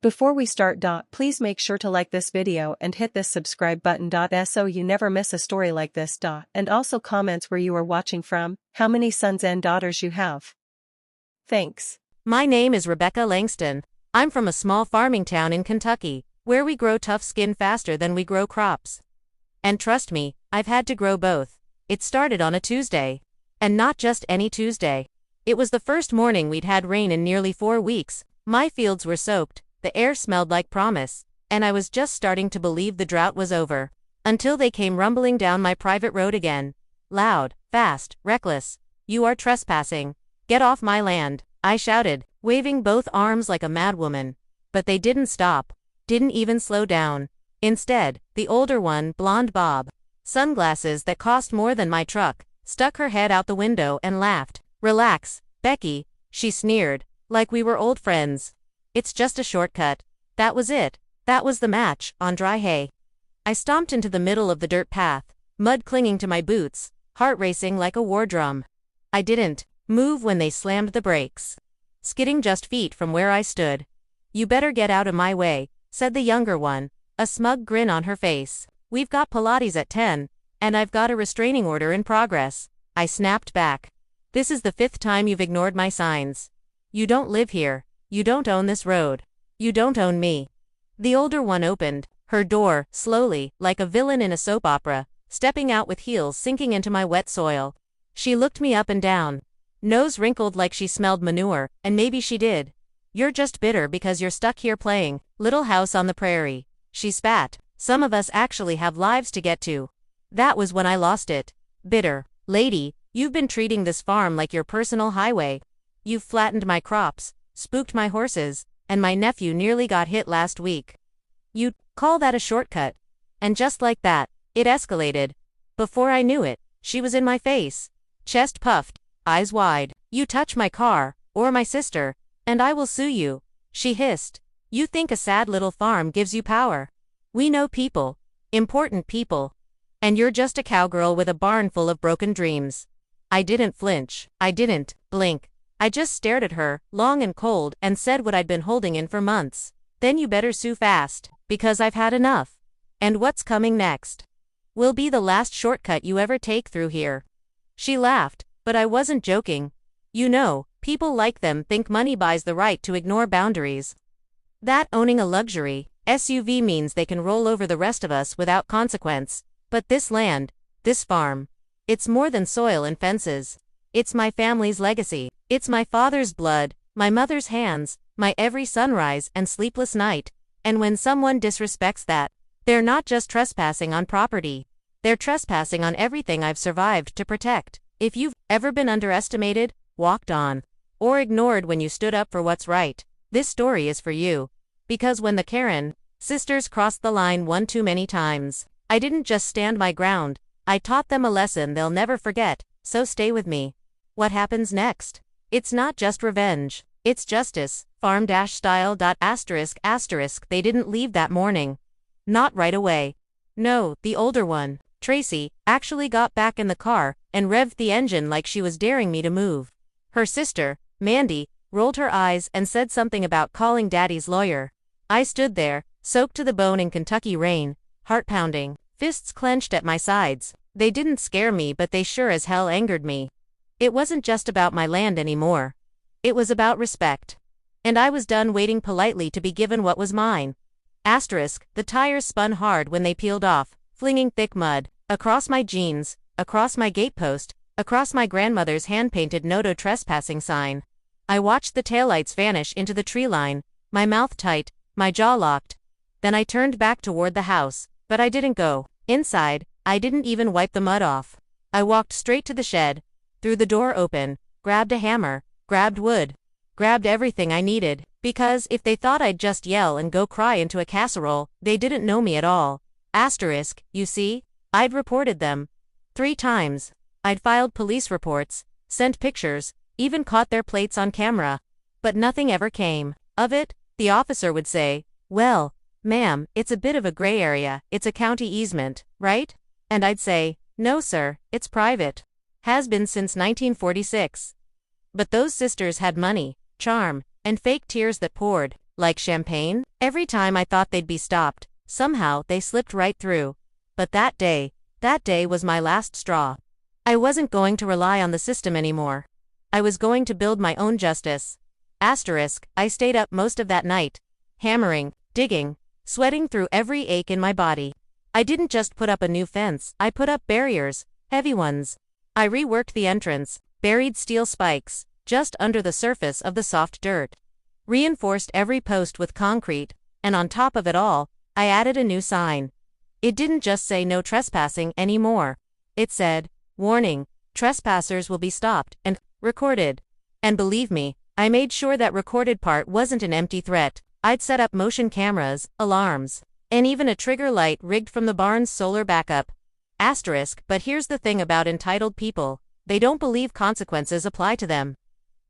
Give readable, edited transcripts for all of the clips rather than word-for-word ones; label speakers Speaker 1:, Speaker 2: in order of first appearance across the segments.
Speaker 1: Before we start, please make sure to like this video and hit this subscribe button, so you never miss a story like this. And also comments where you are watching from, how many sons and daughters you have. Thanks.
Speaker 2: My name is Rebecca Langston. I'm from a small farming town in Kentucky, where we grow tough skin faster than we grow crops. And trust me, I've had to grow both. It started on a Tuesday. And not just any Tuesday. It was the first morning we'd had rain in nearly 4 weeks. My fields were soaked, the air smelled like promise, and I was just starting to believe the drought was over. Until they came rumbling down my private road again. Loud, fast, reckless. "You are trespassing. Get off my land," I shouted, waving both arms like a madwoman. But they didn't stop. Didn't even slow down. Instead, the older one, blonde bob, sunglasses that cost more than my truck, stuck her head out the window and laughed. "Relax, Becky," she sneered, like we were old friends. "It's just a shortcut." That was it. That was the match, on dry hay. I stomped into the middle of the dirt path, mud clinging to my boots, heart racing like a war drum. I didn't move when they slammed the brakes, skidding just feet from where I stood. "You better get out of my way," said the younger one, a smug grin on her face. "We've got Pilates at 10, and I've got a restraining order in progress." I snapped back. "This is the 5th time you've ignored my signs. You don't live here. You don't own this road. You don't own me." The older one opened her door, slowly, like a villain in a soap opera, stepping out with heels sinking into my wet soil. She looked me up and down, nose wrinkled like she smelled manure, and maybe she did. "You're just bitter because you're stuck here playing Little House on the Prairie," she spat. "Some of us actually have lives to get to." That was when I lost it. Bitter. Lady, you've been treating this farm like your personal highway. You've flattened my crops, spooked my horses, and my nephew nearly got hit last week. You'd call that a shortcut. And just like that, it escalated. Before I knew it, she was in my face, chest puffed, eyes wide. "You touch my car, or my sister, and I will sue you," she hissed. "You think a sad little farm gives you power? We know people, important people. And you're just a cowgirl with a barn full of broken dreams." I didn't flinch. I didn't blink. I just stared at her, long and cold, and said what I'd been holding in for months. "Then you better sue fast, because I've had enough. And what's coming next will be the last shortcut you ever take through here." She laughed, but I wasn't joking. You know, people like them think money buys the right to ignore boundaries. That owning a luxury SUV means they can roll over the rest of us without consequence. But this land, this farm, it's more than soil and fences. It's my family's legacy. It's my father's blood, my mother's hands, my every sunrise and sleepless night. And when someone disrespects that, they're not just trespassing on property. They're trespassing on everything I've survived to protect. If you've ever been underestimated, walked on, or ignored when you stood up for what's right, this story is for you. Because when the Karen sisters crossed the line one too many times, I didn't just stand my ground. I taught them a lesson they'll never forget, so stay with me. What happens next? It's not just revenge. It's justice. Farm-style. ****. They didn't leave that morning. Not right away. No, the older one, Tracy, actually got back in the car and revved the engine like she was daring me to move. Her sister, Mandy, rolled her eyes and said something about calling Daddy's lawyer. I stood there, soaked to the bone in Kentucky rain, heart pounding, fists clenched at my sides. They didn't scare me, but they sure as hell angered me. It wasn't just about my land anymore. It was about respect. And I was done waiting politely to be given what was mine. The tires spun hard when they peeled off, flinging thick mud across my jeans, across my gatepost, across my grandmother's hand-painted "No trespassing" sign. I watched the taillights vanish into the tree line, my mouth tight, my jaw locked. Then I turned back toward the house, but I didn't go inside. I didn't even wipe the mud off. I walked straight to the shed, threw the door open, grabbed a hammer, grabbed wood, grabbed everything I needed, because if they thought I'd just yell and go cry into a casserole, they didn't know me at all. You see, I'd reported them 3 times. I'd filed police reports, sent pictures, even caught their plates on camera. But nothing ever came of it. The officer would say, "Well, ma'am, it's a bit of a gray area. It's a county easement, right?" And I'd say, "No, sir, it's private. Has been since 1946. But those sisters had money, charm, and fake tears that poured. Like champagne? Every time I thought they'd be stopped, somehow they slipped right through. But that day was my last straw. I wasn't going to rely on the system anymore. I was going to build my own justice. Asterisk, I stayed up most of that night. Hammering, digging, sweating through every ache in my body. I didn't just put up a new fence, I put up barriers, heavy ones. I reworked the entrance, buried steel spikes, just under the surface of the soft dirt. Reinforced every post with concrete, and on top of it all, I added a new sign. It didn't just say no trespassing anymore. It said, warning, trespassers will be stopped and recorded. And believe me, I made sure that recorded part wasn't an empty threat. I'd set up motion cameras, alarms, and even a trigger light rigged from the barn's solar backup. Asterisk, but here's the thing about entitled people, they don't believe consequences apply to them.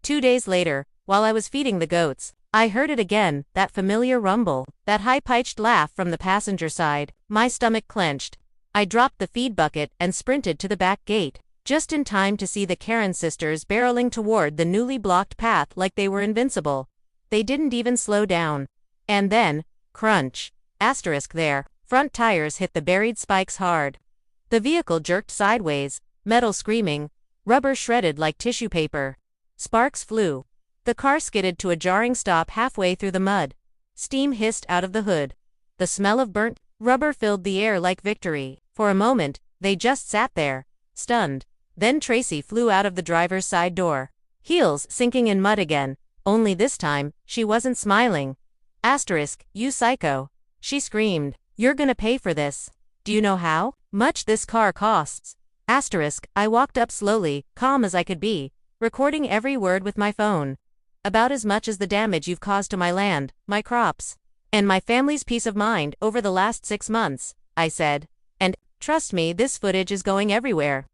Speaker 2: 2 days later, while I was feeding the goats, I heard it again, that familiar rumble, that high-pitched laugh from the passenger side. My stomach clenched. I dropped the feed bucket and sprinted to the back gate, just in time to see the Karen sisters barreling toward the newly blocked path like they were invincible. They didn't even slow down. And then, crunch. Asterisk there, front tires hit the buried spikes hard. The vehicle jerked sideways, metal screaming, rubber shredded like tissue paper. Sparks flew. The car skidded to a jarring stop halfway through the mud. Steam hissed out of the hood. The smell of burnt rubber filled the air like victory. For a moment, they just sat there, stunned. Then Tracy flew out of the driver's side door, heels sinking in mud again, only this time, she wasn't smiling. Asterisk, you psycho. She screamed, you're gonna pay for this. Do you know how much this car costs? Asterisk, I walked up slowly, calm as I could be, recording every word with my phone. About as much as the damage you've caused to my land, my crops, and my family's peace of mind over the last 6 months, I said. And, trust me, this footage is going everywhere.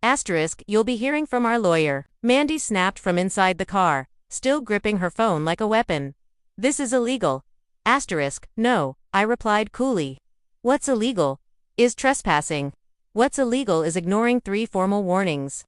Speaker 2: Asterisk, you'll be hearing from our lawyer. Mandy snapped from inside the car, still gripping her phone like a weapon. This is illegal. Asterisk, no, I replied coolly. What's illegal is trespassing. What's illegal is ignoring 3 formal warnings.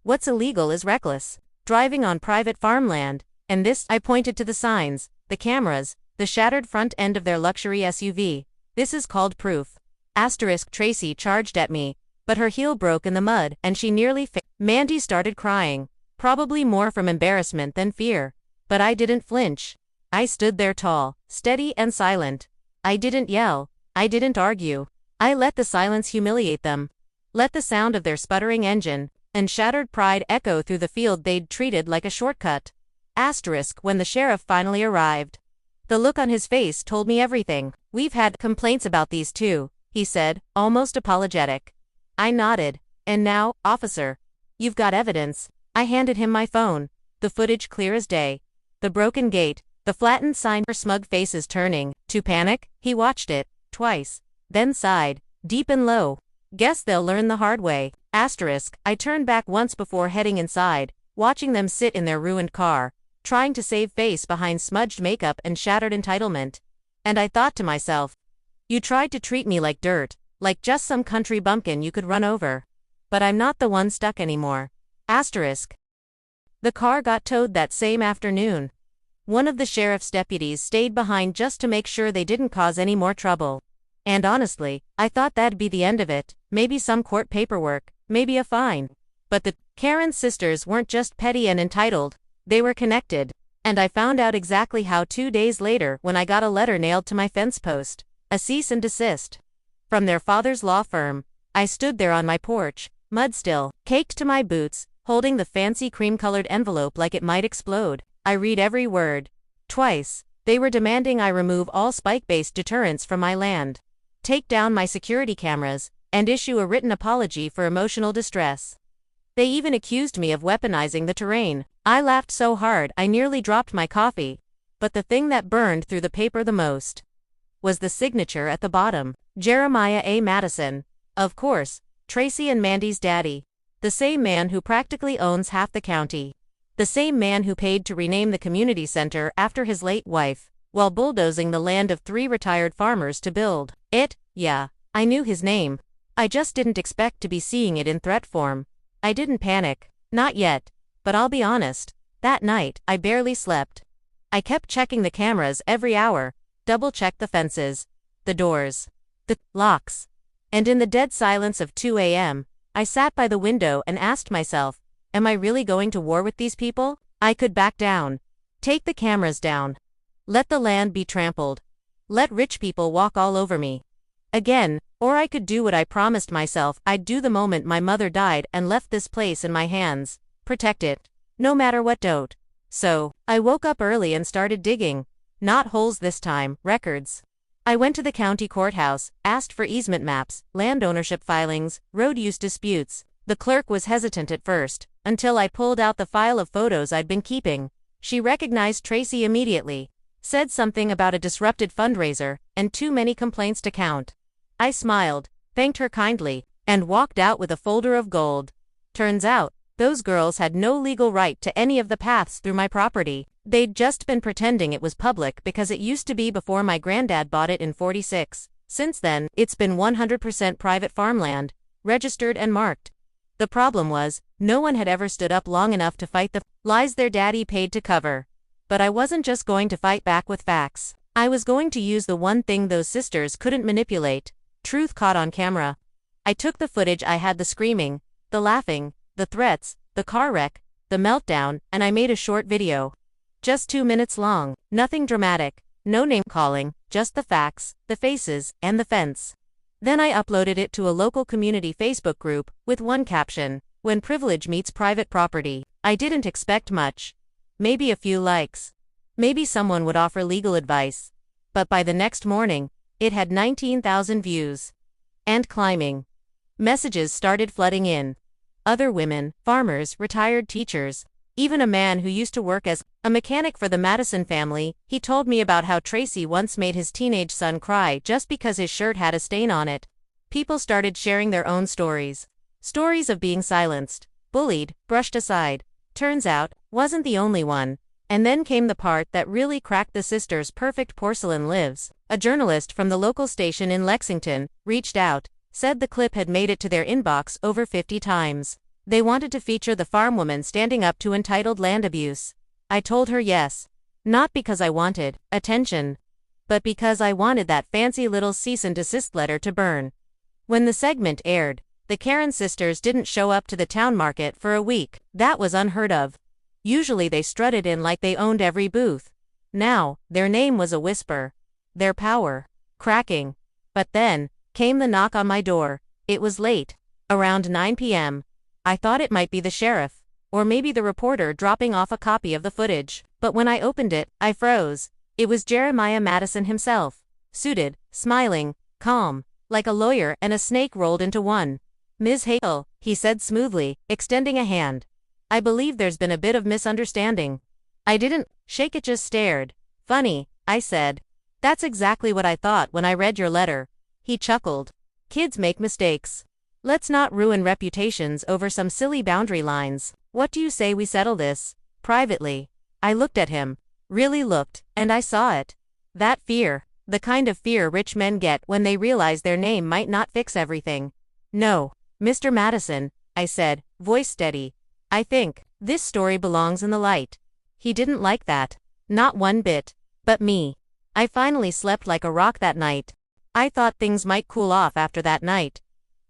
Speaker 2: What's illegal is reckless driving on private farmland. And this, I pointed to the signs, the cameras, the shattered front end of their luxury SUV. This is called proof. Asterisk, Tracy charged at me, but her heel broke in the mud and she nearly Mandy started crying, probably more from embarrassment than fear. But I didn't flinch. I stood there tall, steady and silent. I didn't yell. I didn't argue. I let the silence humiliate them. Let the sound of their sputtering engine and shattered pride echo through the field they'd treated like a shortcut. Asterisk, when the sheriff finally arrived. The look on his face told me everything. We've had complaints about these too, he said, almost apologetic. I nodded. And now, officer, you've got evidence. I handed him my phone. The footage clear as day. The broken gate, the flattened sign, her smug faces turning to panic. He watched it, twice, then sighed, deep and low. Guess they'll learn the hard way. Asterisk, I turned back once before heading inside, watching them sit in their ruined car, trying to save face behind smudged makeup and shattered entitlement. And I thought to myself, you tried to treat me like dirt, like just some country bumpkin you could run over. But I'm not the one stuck anymore. Asterisk. The car got towed that same afternoon. One of the sheriff's deputies stayed behind just to make sure they didn't cause any more trouble. And honestly, I thought that'd be the end of it, maybe some court paperwork, maybe a fine. But the Karen sisters weren't just petty and entitled, they were connected. And I found out exactly how 2 days later when I got a letter nailed to my fence post, a cease and desist. From their father's law firm. I stood there on my porch, mud still, caked to my boots, holding the fancy cream-colored envelope like it might explode. I read every word. Twice, they were demanding I remove all spike-based deterrents from my land, take down my security cameras, and issue a written apology for emotional distress. They even accused me of weaponizing the terrain. I laughed so hard I nearly dropped my coffee. But the thing that burned through the paper the most was the signature at the bottom. Jeremiah A. Madison. Of course, Tracy and Mandy's daddy. The same man who practically owns half the county. The same man who paid to rename the community center after his late wife, while bulldozing the land of 3 retired farmers to build it. Yeah, I knew his name. I just didn't expect to be seeing it in threat form. I didn't panic. Not yet. But I'll be honest. That night, I barely slept. I kept checking the cameras every hour, double-checked the fences, the doors, the locks. And in the dead silence of 2 a.m., I sat by the window and asked myself, am I really going to war with these people? I could back down. Take the cameras down. Let the land be trampled. Let rich people walk all over me. Again, or I could do what I promised myself I'd do the moment my mother died and left this place in my hands. Protect it. No matter what. Don't. So, I woke up early and started digging. Not holes this time, records. I went to the county courthouse, asked for easement maps, land ownership filings, road use disputes. The clerk was hesitant at first, until I pulled out the file of photos I'd been keeping. She recognized Tracy immediately. Said something about a disrupted fundraiser, and too many complaints to count. I smiled, thanked her kindly, and walked out with a folder of gold. Turns out, those girls had no legal right to any of the paths through my property. They'd just been pretending it was public because it used to be before my granddad bought it in '46. Since then, it's been 100% private farmland, registered and marked. The problem was, no one had ever stood up long enough to fight the lies their daddy paid to cover. But I wasn't just going to fight back with facts. I was going to use the one thing those sisters couldn't manipulate: truth caught on camera. I took the footage I had, the screaming, the laughing, the threats, the car wreck, the meltdown, and I made a short video. Just 2 minutes long, nothing dramatic, no name-calling, just the facts, the faces, and the fence. Then I uploaded it to a local community Facebook group, with one caption: when privilege meets private property. I didn't expect much. Maybe a few likes. Maybe someone would offer legal advice. But by the next morning, it had 19,000 views. And climbing. Messages started flooding in. Other women, farmers, retired teachers, even a man who used to work as a mechanic for the Madison family. He told me about how Tracy once made his teenage son cry just because his shirt had a stain on it. People started sharing their own stories. Stories of being silenced, bullied, brushed aside. Turns out, wasn't the only one. And then came the part that really cracked the sisters' perfect porcelain lives. A journalist from the local station in Lexington reached out, said the clip had made it to their inbox over 50 times. They wanted to feature the farmwoman standing up to entitled land abuse. I told her yes. Not because I wanted attention, but because I wanted that fancy little cease and desist letter to burn. When the segment aired, the Karen sisters didn't show up to the town market for a week. That was unheard of. Usually they strutted in like they owned every booth. Now, their name was a whisper. Their power, cracking. But then, came the knock on my door. It was late, around 9 p.m. I thought it might be the sheriff, or maybe the reporter dropping off a copy of the footage. But when I opened it, I froze. It was Jeremiah Madison himself. Suited, smiling, calm, like a lawyer and a snake rolled into one. Ms. Hale, he said smoothly, extending a hand. I believe there's been a bit of misunderstanding. I didn't shake it, just stared. Funny, I said. That's exactly what I thought when I read your letter. He chuckled. Kids make mistakes. Let's not ruin reputations over some silly boundary lines. What do you say we settle this privately? I looked at him. Really looked, and I saw it. That fear. The kind of fear rich men get when they realize their name might not fix everything. No, Mr. Madison, I said, voice steady. I think this story belongs in the light. He didn't like that. Not one bit. But me. I finally slept like a rock that night. I thought things might cool off after that night.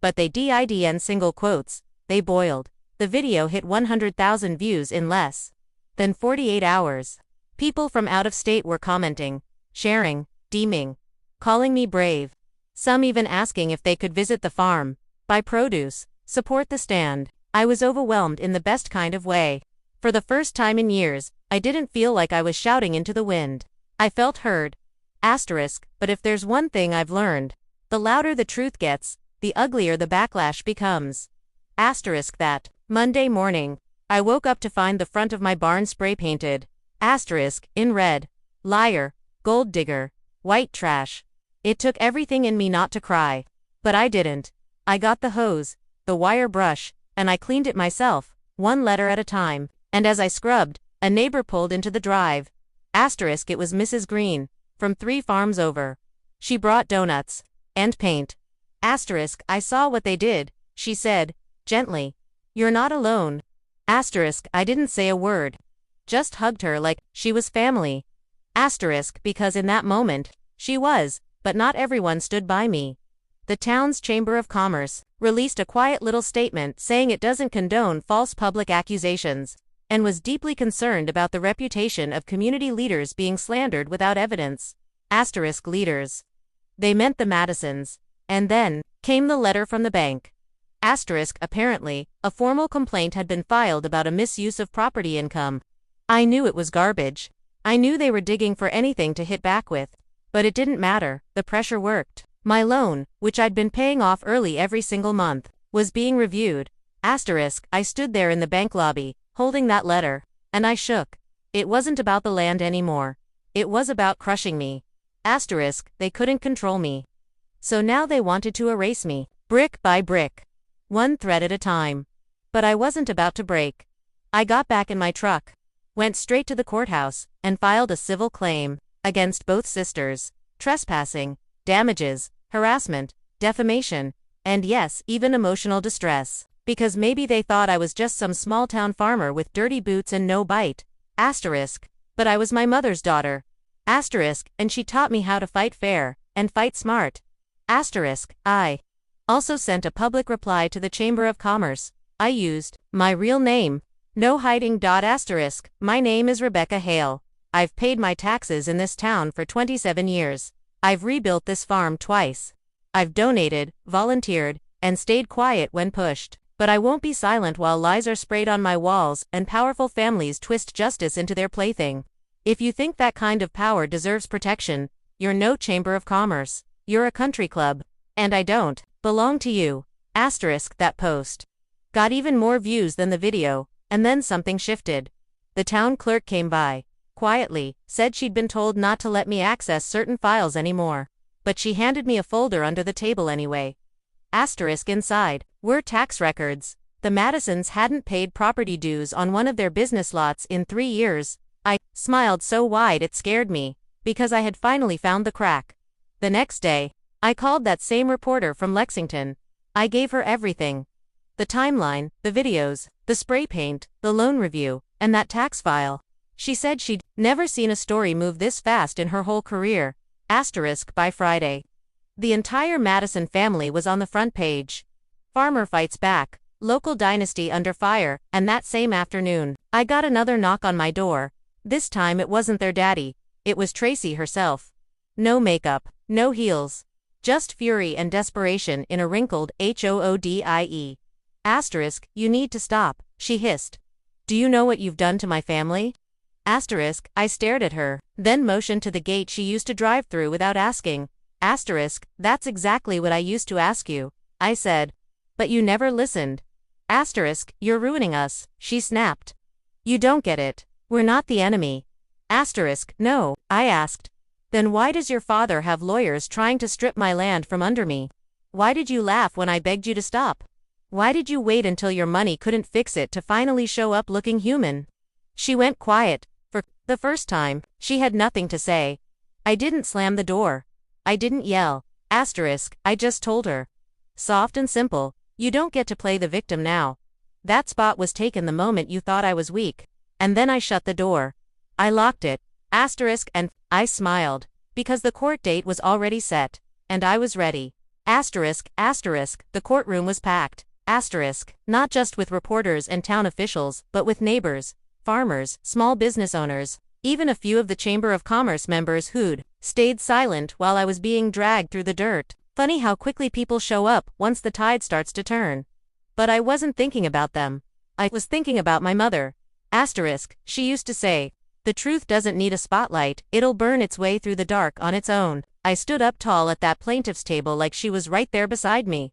Speaker 2: But they didn't, single quotes, they boiled. The video hit 100,000 views in less than 48 hours. People from out of state were commenting, sharing, deeming, calling me brave. Some even asking if they could visit the farm, buy produce, support the stand. I was overwhelmed in the best kind of way. For the first time in years, I didn't feel like I was shouting into the wind. I felt heard. But if there's one thing I've learned, the louder the truth gets, the uglier the backlash becomes. That Monday morning, I woke up to find the front of my barn spray painted. In red. Liar, gold digger, white trash. It took everything in me not to cry. But I didn't. I got the hose, the wire brush, and I cleaned it myself, one letter at a time. And as I scrubbed, a neighbor pulled into the drive. It was Mrs. Green, from 3 farms over. She brought donuts. And paint. I saw what they did, she said, gently. You're not alone. I didn't say a word. just hugged her like she was family. Asterisk, because in that moment, she was, but not everyone stood by me. The town's Chamber of Commerce released a quiet little statement saying it doesn't condone false public accusations, and was deeply concerned about the reputation of community leaders being slandered without evidence. Asterisk leaders. They meant the Madisons. And then came the letter from the bank. Asterisk, apparently, a formal complaint had been filed about a misuse of property income. I knew it was garbage. I knew they were digging for anything to hit back with. But it didn't matter, the pressure worked. My loan, which I'd been paying off early every single month, was being reviewed. Asterisk, I stood there in the bank lobby, holding that letter, and I shook. It wasn't about the land anymore. It was about crushing me. Asterisk, they couldn't control me. So now they wanted to erase me, brick by brick. One thread at a time. But I wasn't about to break. I got back in my truck, went straight to the courthouse, and filed a civil claim against both sisters. Trespassing, damages, harassment, defamation, and yes, even emotional distress. Because maybe they thought I was just some small-town farmer with dirty boots and no bite. Asterisk, but I was my mother's daughter. Asterisk, and she taught me how to fight fair, and fight smart. Asterisk, I also sent a public reply to the Chamber of Commerce. I used my real name. No hiding. Asterisk, my name is Rebecca Hale. I've paid my taxes in this town for 27 years. I've rebuilt this farm twice. I've donated, volunteered, and stayed quiet when pushed. But I won't be silent while lies are sprayed on my walls and powerful families twist justice into their plaything. If you think that kind of power deserves protection, you're no Chamber of Commerce. You're a country club. And I don't belong to you. Asterisk, that post got even more views than the video, and then something shifted. The town clerk came by, quietly, said she'd been told not to let me access certain files anymore. But she handed me a folder under the table anyway. Asterisk, inside were tax records. The Madisons hadn't paid property dues on one of their business lots in 3 years. I smiled so wide it scared me, because I had finally found the crack. The next day, I called that same reporter from Lexington. I gave her everything. The timeline, the videos, the spray paint, the loan review, and that tax file. She said she'd never seen a story move this fast in her whole career. Asterisk, by Friday, the entire Madison family was on the front page. Farmer fights back, local dynasty under fire, and that same afternoon, I got another knock on my door. This time it wasn't their daddy, it was Tracy herself. No makeup, no heels. Just fury and desperation in a wrinkled hoodie. Asterisk, you need to stop, she hissed. Do you know what you've done to my family? Asterisk, I stared at her, then motioned to the gate she used to drive through without asking. Asterisk, that's exactly what I used to ask you, I said. But you never listened. Asterisk, you're ruining us, she snapped. You don't get it. We're not the enemy. Asterisk, no, I asked. Then why does your father have lawyers trying to strip my land from under me? Why did you laugh when I begged you to stop? Why did you wait until your money couldn't fix it to finally show up looking human? She went quiet. For the first time, she had nothing to say. I didn't slam the door. I didn't yell. Asterisk, I just told her. Soft and simple, you don't get to play the victim now. That spot was taken the moment you thought I was weak. And then I shut the door. I locked it. Asterisk, and I smiled. Because the court date was already set. And I was ready. Asterisk, the courtroom was packed. Asterisk, not just with reporters and town officials, but with neighbors, farmers, small business owners, even a few of the Chamber of Commerce members who'd stayed silent while I was being dragged through the dirt. Funny how quickly people show up once the tide starts to turn. But I wasn't thinking about them. I was thinking about my mother. Asterisk, she used to say, the truth doesn't need a spotlight, it'll burn its way through the dark on its own. I stood up tall at that plaintiff's table like she was right there beside me.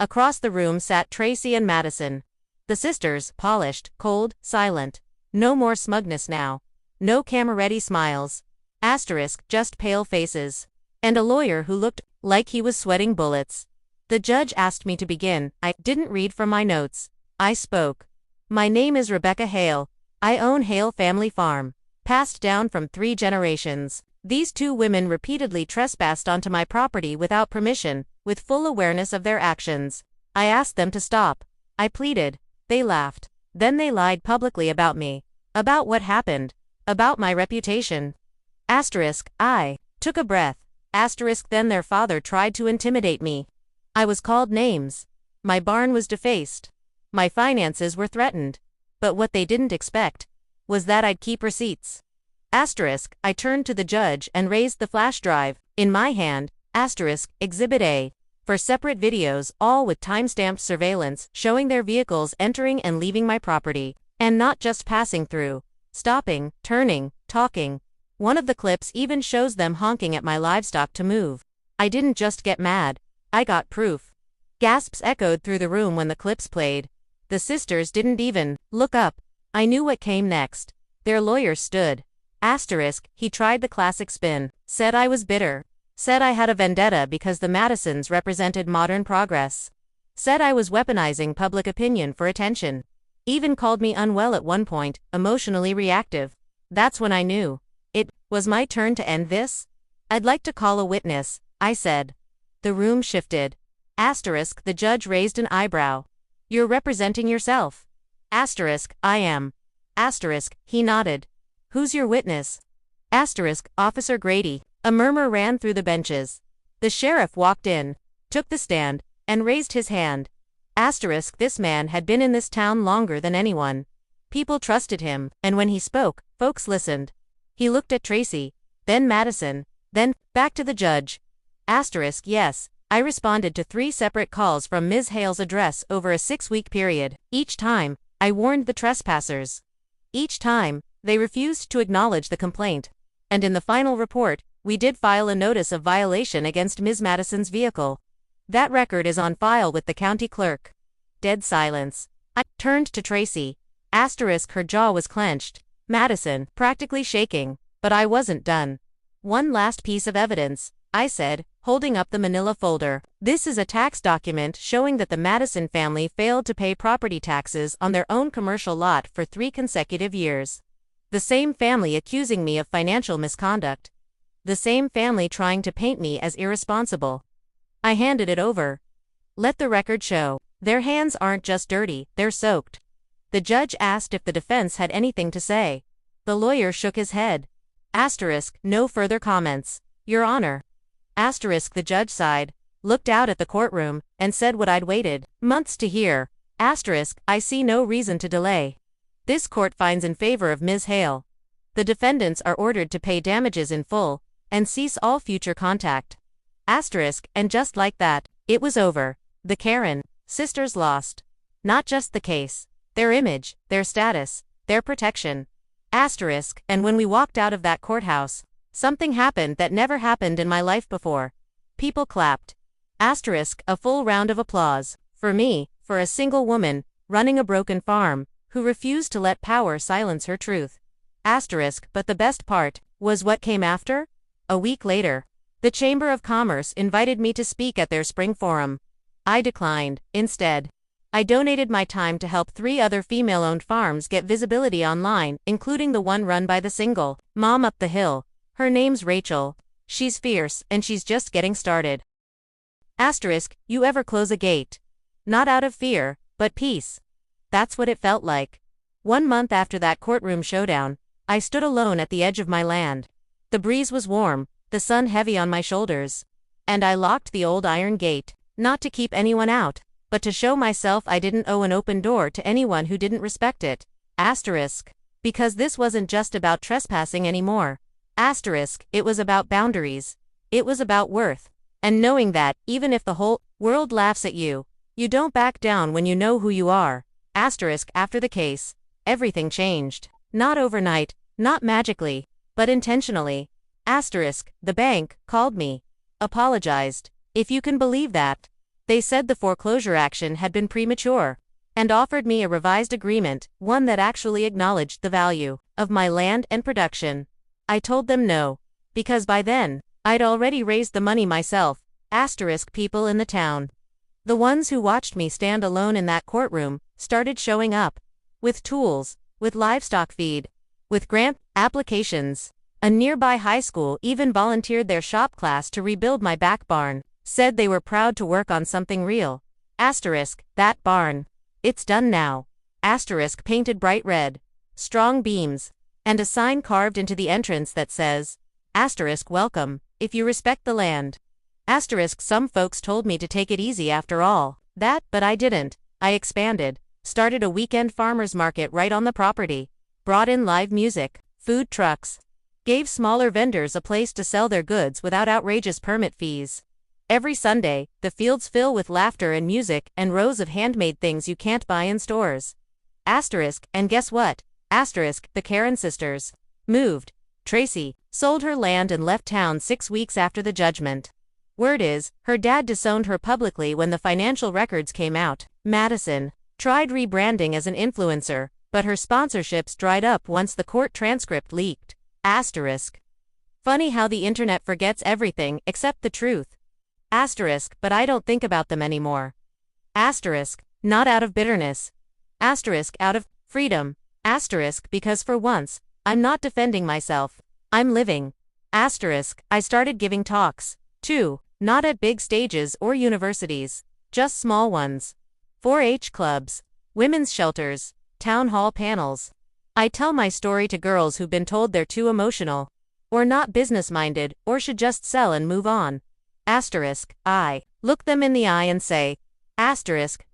Speaker 2: Across the room sat Tracy and Madison. The sisters, polished, cold, silent. No more smugness now. No camera-ready smiles. Asterisk, just pale faces. And a lawyer who looked like he was sweating bullets. The judge asked me to begin. I didn't read from my notes. I spoke. My name is Rebecca Hale. I own Hale Family Farm. Passed down from 3 generations. These 2 women repeatedly trespassed onto my property without permission, with full awareness of their actions. I asked them to stop. I pleaded. They laughed. Then they lied publicly about me. About what happened. About my reputation. Asterisk, I took a breath. Asterisk, then their father tried to intimidate me. I was called names. My barn was defaced. My finances were threatened. But what they didn't expect was that I'd keep receipts. Asterisk, I turned to the judge and raised the flash drive, in my hand, asterisk, Exhibit A, for separate videos, all with time-stamped surveillance showing their vehicles entering and leaving my property, and not just passing through, stopping, turning, talking. One of the clips even shows them honking at my livestock to move. I didn't just get mad, I got proof. Gasps echoed through the room when the clips played. The sisters didn't even look up. I knew what came next. Their lawyer stood. Asterisk, he tried the classic spin, said I was bitter, said I had a vendetta because the Madisons represented modern progress, said I was weaponizing public opinion for attention, even called me unwell at one point, emotionally reactive. That's when I knew. It was my turn to end this. I'd like to call a witness, I said. The room shifted. Asterisk, the judge raised an eyebrow. You're representing yourself. Asterisk, I am. Asterisk, he nodded. Who's your witness? Asterisk, Officer Grady. A murmur ran through the benches. The sheriff walked in, took the stand, and raised his hand. Asterisk, this man had been in this town longer than anyone. People trusted him, and when he spoke, folks listened. He looked at Tracy, then Madison, then back to the judge. Asterisk, yes, I responded to 3 separate calls from Ms. Hale's address over a 6-week period. Each time, I warned the trespassers. Each time, they refused to acknowledge the complaint. And in the final report, we did file a notice of violation against Ms. Madison's vehicle. That record is on file with the county clerk. Dead silence. I turned to Tracy. Asterisk, her jaw was clenched. Madison, practically shaking. But I wasn't done. One last piece of evidence, I said, holding up the manila folder. This is a tax document showing that the Madison family failed to pay property taxes on their own commercial lot for 3 consecutive years. The same family accusing me of financial misconduct. The same family trying to paint me as irresponsible. I handed it over. Let the record show. Their hands aren't just dirty, they're soaked. The judge asked if the defense had anything to say. The lawyer shook his head. Asterisk, no further comments, Your Honor. Asterisk, the judge sighed, looked out at the courtroom, and said what I'd waited months to hear. Asterisk, I see no reason to delay. This court finds in favor of Ms. Hale. The defendants are ordered to pay damages in full, and cease all future contact. Asterisk, and just like that, it was over. The Karen sisters lost. Not just the case, their image, their status, their protection. Asterisk, and when we walked out of that courthouse, something happened that never happened in my life before. People clapped. Asterisk, a full round of applause. For me, for a single woman, running a broken farm, who refused to let power silence her truth. Asterisk, but the best part was what came after? A week later, the Chamber of Commerce invited me to speak at their spring forum. I declined. Instead, I donated my time to help 3 other female-owned farms get visibility online, including the one run by the single mom up the hill. Her name's Rachel. She's fierce, and she's just getting started. Asterisk, you ever close a gate? Not out of fear, but peace. That's what it felt like. 1 month after that courtroom showdown, I stood alone at the edge of my land. The breeze was warm, the sun heavy on my shoulders. And I locked the old iron gate, not to keep anyone out, but to show myself I didn't owe an open door to anyone who didn't respect it. Asterisk, because this wasn't just about trespassing anymore. Asterisk, it was about boundaries. It was about worth. And knowing that, even if the whole world laughs at you, you don't back down when you know who you are. Asterisk, after the case, everything changed. Not overnight, not magically, but intentionally. Asterisk, the bank called me. Apologized. If you can believe that. They said the foreclosure action had been premature, and offered me a revised agreement, one that actually acknowledged the value of my land and production. I told them no, because by then, I'd already raised the money myself. Asterisk, people in the town, the ones who watched me stand alone in that courtroom, started showing up. With tools, with livestock feed, with grant applications. A nearby high school even volunteered their shop class to rebuild my back barn. Said they were proud to work on something real. Asterisk, that barn. It's done now. Asterisk, painted bright red. strong beams, and a sign carved into the entrance that says, welcome, if you respect the land. Some folks told me to take it easy after all. But I didn't. I expanded, started a weekend farmers market right on the property, brought in live music, food trucks, gave smaller vendors a place to sell their goods without outrageous permit fees. Every Sunday, the fields fill with laughter and music and rows of handmade things you can't buy in stores. And guess what? The Karen sisters moved. Tracy sold her land and left town 6 weeks after the judgment. Word is, her dad disowned her publicly when the financial records came out. Madison tried rebranding as an influencer, but her sponsorships dried up once the court transcript leaked. Funny how the internet forgets everything except the truth. But I don't think about them anymore. Not out of bitterness. Out of freedom. Because for once, I'm not defending myself. I'm living. I started giving talks, too, not at big stages or universities, just small ones. 4-H clubs, women's shelters, town hall panels. I tell my story to girls who've been told they're too emotional, or not business-minded, or should just sell and move on. I look them in the eye and say,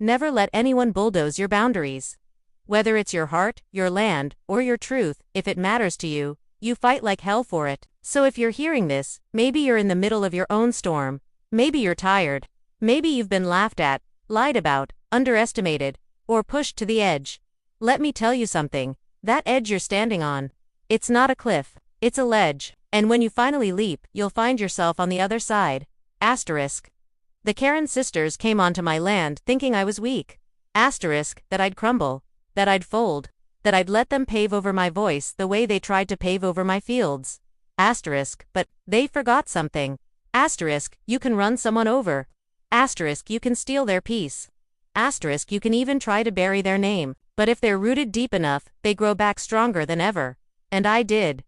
Speaker 2: never let anyone bulldoze your boundaries. Whether it's your heart, your land, or your truth, if it matters to you, you fight like hell for it. So if you're hearing this, maybe you're in the middle of your own storm. Maybe you're tired. Maybe you've been laughed at, lied about, underestimated, or pushed to the edge. Let me tell you something. That edge you're standing on, it's not a cliff, it's a ledge. And when you finally leap, you'll find yourself on the other side. The Karen sisters came onto my land thinking I was weak. That I'd crumble, that I'd fold, that I'd let them pave over my voice the way they tried to pave over my fields. But they forgot something. You can run someone over. You can steal their peace. You can even try to bury their name. But if they're rooted deep enough, they grow back stronger than ever. And I did.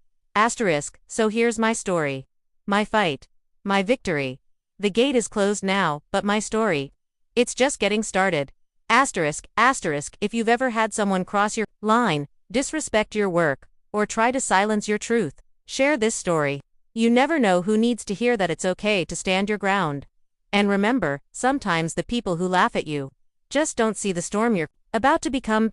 Speaker 2: So here's my story. My fight. My victory. The gate is closed now, but my story, it's just getting started. If you've ever had someone cross your line, disrespect your work, or try to silence your truth, share this story. You never know who needs to hear that it's okay to stand your ground. And remember, sometimes the people who laugh at you just don't see the storm you're about to become.